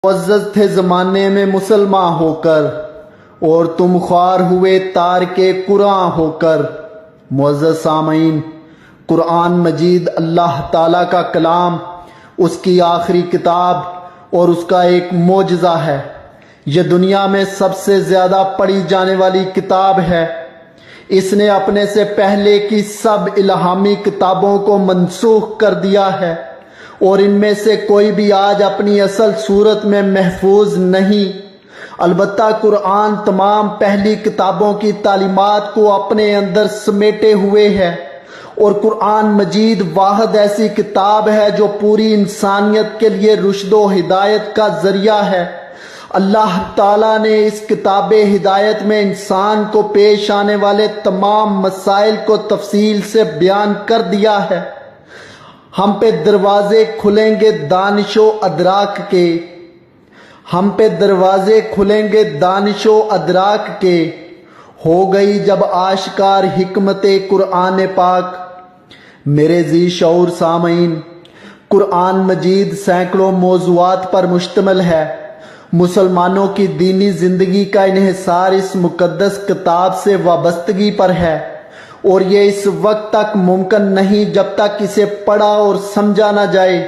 معزز تھے زمانے میں مسلمان ہو کر، اور تم خوار ہوئے تارکِ قرآن ہو کر۔ معزز سامعین، قرآن مجید اللہ تعالیٰ کا کلام، اس کی آخری کتاب اور اس کا ایک معجزہ ہے۔ یہ دنیا میں سب سے زیادہ پڑھی جانے والی کتاب ہے۔ اس نے اپنے سے پہلے کی سب الہامی کتابوں کو منسوخ کر دیا ہے، اور ان میں سے کوئی بھی آج اپنی اصل صورت میں محفوظ نہیں۔ البتہ قرآن تمام پہلی کتابوں کی تعلیمات کو اپنے اندر سمیٹے ہوئے ہے، اور قرآن مجید واحد ایسی کتاب ہے جو پوری انسانیت کے لیے رشد و ہدایت کا ذریعہ ہے۔ اللہ تعالیٰ نے اس کتاب ہدایت میں انسان کو پیش آنے والے تمام مسائل کو تفصیل سے بیان کر دیا ہے۔ ہم پہ دروازے کھلیں گے دانش و ادراک کے، ہم پہ دروازے کھلیں گے دانش و ادراک کے، ہو گئی جب آشکار حکمت قرآن پاک۔ میرے ذی شعور سامعین، قرآن مجید سینکڑوں موضوعات پر مشتمل ہے۔ مسلمانوں کی دینی زندگی کا انحصار اس مقدس کتاب سے وابستگی پر ہے، اور یہ اس وقت تک ممکن نہیں جب تک اسے پڑھا اور سمجھا نہ جائے۔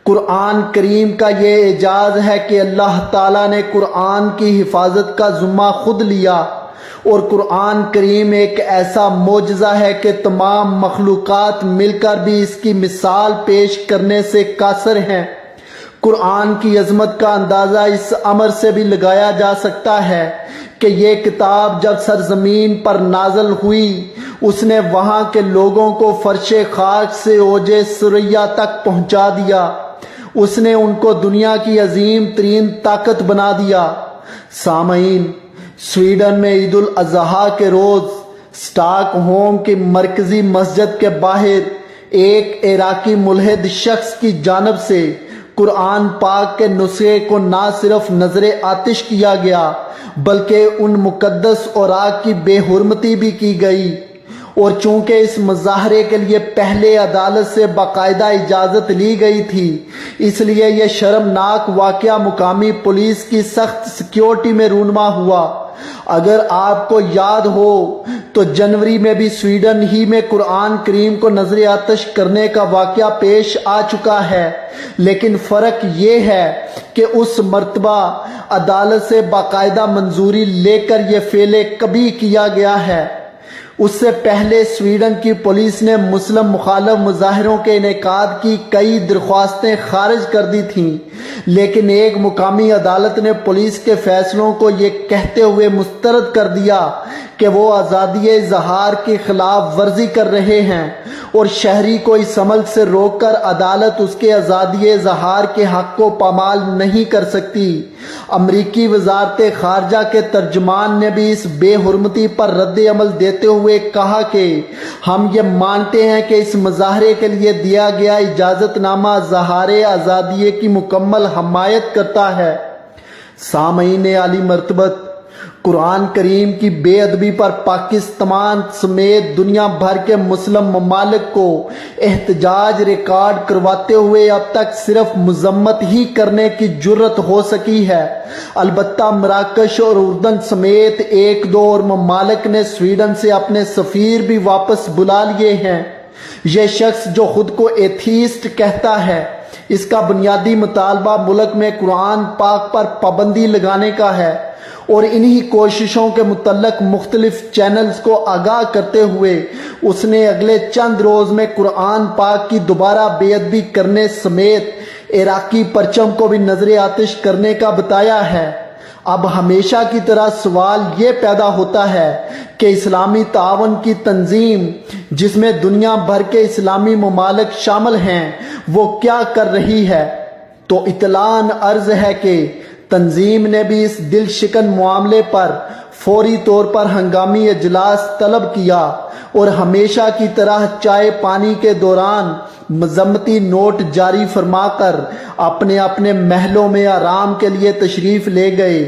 قرآن کریم کا یہ اعجاز ہے کہ اللہ تعالیٰ نے قرآن کی حفاظت کا ذمہ خود لیا، اور قرآن کریم ایک ایسا معجزہ ہے کہ تمام مخلوقات مل کر بھی اس کی مثال پیش کرنے سے قاصر ہیں۔ قرآن کی عظمت کا اندازہ اس امر سے بھی لگایا جا سکتا ہے کہ یہ کتاب جب سرزمین پر نازل ہوئی، اس نے وہاں کے لوگوں کو فرش خاک سے اوج ثریا تک پہنچا دیا۔ اس نے ان کو دنیا کی عظیم ترین طاقت بنا دیا۔ سامعین، سویڈن میں عید الاضحیٰ کے روز اسٹاک ہوم کی مرکزی مسجد کے باہر ایک عراقی ملحد شخص کی جانب سے قرآن پاک کے نسخے کو نہ صرف نظر آتش کیا گیا بلکہ ان مقدس اوراق کی بے حرمتی بھی کی گئی، اور چونکہ اس مظاہرے کے لیے پہلے عدالت سے باقاعدہ اجازت لی گئی تھی، اس لیے یہ شرمناک واقعہ مقامی پولیس کی سخت سیکیورٹی میں رونما ہوا۔ اگر آپ کو یاد ہو تو جنوری میں بھی سویڈن ہی میں قرآن کریم کو نظر آتش کرنے کا واقعہ پیش آ چکا ہے، لیکن فرق یہ ہے کہ اس مرتبہ عدالت سے باقاعدہ منظوری لے کر یہ فعل کبھی کیا گیا ہے۔ اس سے پہلے سویڈن کی پولیس نے مسلم مخالف مظاہروں کے انعقاد کی کئی درخواستیں خارج کر دی تھیں، لیکن ایک مقامی عدالت نے پولیس کے فیصلوں کو یہ کہتے ہوئے مسترد کر دیا کہ وہ آزادی اظہار کی خلاف ورزی کر رہے ہیں، اور شہری کو اس عمل سے روک کر عدالت اس کے آزادی اظہار کے حق کو پامال نہیں کر سکتی۔ امریکی وزارت خارجہ کے ترجمان نے بھی اس بے حرمتی پر رد عمل دیتے ہوئے کہا کہ ہم یہ مانتے ہیں کہ اس مظاہرے کے لیے دیا گیا اجازت نامہ اظہار آزادی کی مکمل حمایت کرتا ہے۔ سامعین عالی مرتبت، قرآن کریم کی بے ادبی پر پاکستان سمیت دنیا بھر کے مسلم ممالک کو احتجاج ریکارڈ کرواتے ہوئے اب تک صرف مذمت ہی کرنے کی جرت ہو سکی ہے۔ البتہ مراکش اور اردن سمیت ایک دو اور ممالک نے سویڈن سے اپنے سفیر بھی واپس بلا لیے ہیں۔ یہ شخص جو خود کو ایتھیسٹ کہتا ہے، اس کا بنیادی مطالبہ ملک میں قرآن پاک پر پابندی لگانے کا ہے، اور انہی کوششوں کے متعلق مختلف چینلز کو آگاہ کرتے ہوئے اس نے اگلے چند روز میں قرآن پاک کی دوبارہ بے ادبی کرنے سمیت عراقی پرچم کو بھی نظر آتش کرنے کا بتایا ہے۔ اب ہمیشہ کی طرح سوال یہ پیدا ہوتا ہے کہ اسلامی تعاون کی تنظیم، جس میں دنیا بھر کے اسلامی ممالک شامل ہیں، وہ کیا کر رہی ہے؟ تو اطلاعاً عرض ہے کہ تنظیم نے بھی اس دل شکن معاملے پر فوری طور پر ہنگامی اجلاس طلب کیا، اور ہمیشہ کی طرح چائے پانی کے دوران مذمتی نوٹ جاری فرما کر اپنے اپنے محلوں میں آرام کے لیے تشریف لے گئے۔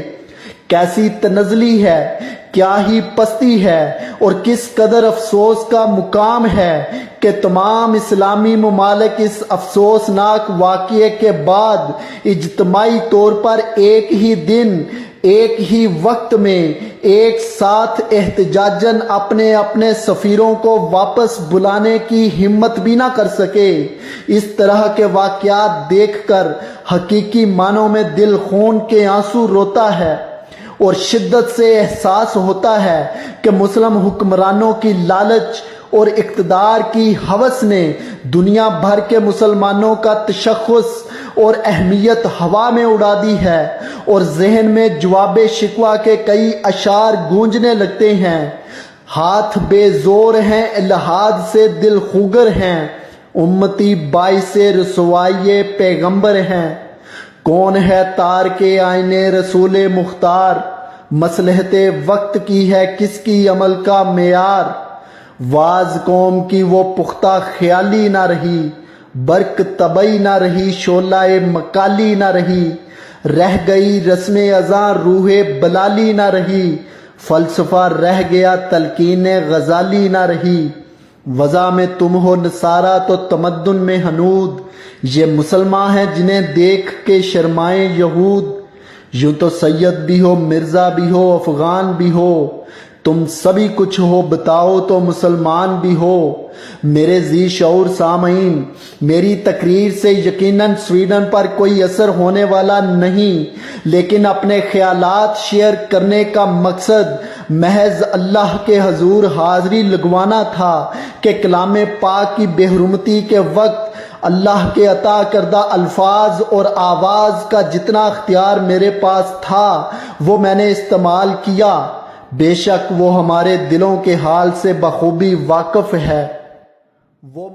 کیسی تنزلی ہے، کیا ہی پستی ہے، اور کس قدر افسوس کا مقام ہے کہ تمام اسلامی ممالک اس افسوسناک واقعے کے بعد اجتماعی طور پر ایک ہی دن، ایک ہی وقت میں ایک ساتھ احتجاجاً اپنے اپنے سفیروں کو واپس بلانے کی ہمت بھی نہ کر سکے۔ اس طرح کے واقعات دیکھ کر حقیقی معنوں میں دل خون کے آنسو روتا ہے اور شدت سے احساس ہوتا ہے کہ مسلم حکمرانوں کی لالچ اور اقتدار کی ہوس نے دنیا بھر کے مسلمانوں کا تشخص اور اہمیت ہوا میں اڑا دی ہے، اور ذہن میں جواب شکوہ کے کئی اشعار گونجنے لگتے ہیں۔ ہاتھ بے زور ہیں، الحاد سے دل خوگر ہیں، امتی باعث رسوائی پیغمبر ہیں۔ کون ہے تار کے آئینے رسول مختار، مصلحت وقت کی ہے کس کی عمل کا معیار۔ واز قوم کی وہ پختہ خیالی نہ رہی، برق طبعی نہ رہی، شعلہ مکالی نہ رہی، رہ گئی رسم ازاں روح بلالی نہ رہی، فلسفہ رہ گیا تلقین غزالی نہ رہی۔ وضع میں تم ہو نصارہ تو تمدن میں ہنود، یہ مسلمان ہیں جنہیں دیکھ کے شرمائیں یہود۔ یوں تو سید بھی ہو، مرزا بھی ہو، افغان بھی ہو، تم سبھی کچھ ہو، بتاؤ تو مسلمان بھی ہو۔ میرے ذی شعور سامعین، میری تقریر سے یقیناً سویڈن پر کوئی اثر ہونے والا نہیں، لیکن اپنے خیالات شیئر کرنے کا مقصد محض اللہ کے حضور حاضری لگوانا تھا کہ کلام پاک کی بے حرمتی کے وقت اللہ کے عطا کردہ الفاظ اور آواز کا جتنا اختیار میرے پاس تھا وہ میں نے استعمال کیا۔ بے شک وہ ہمارے دلوں کے حال سے بخوبی واقف ہے۔ وہ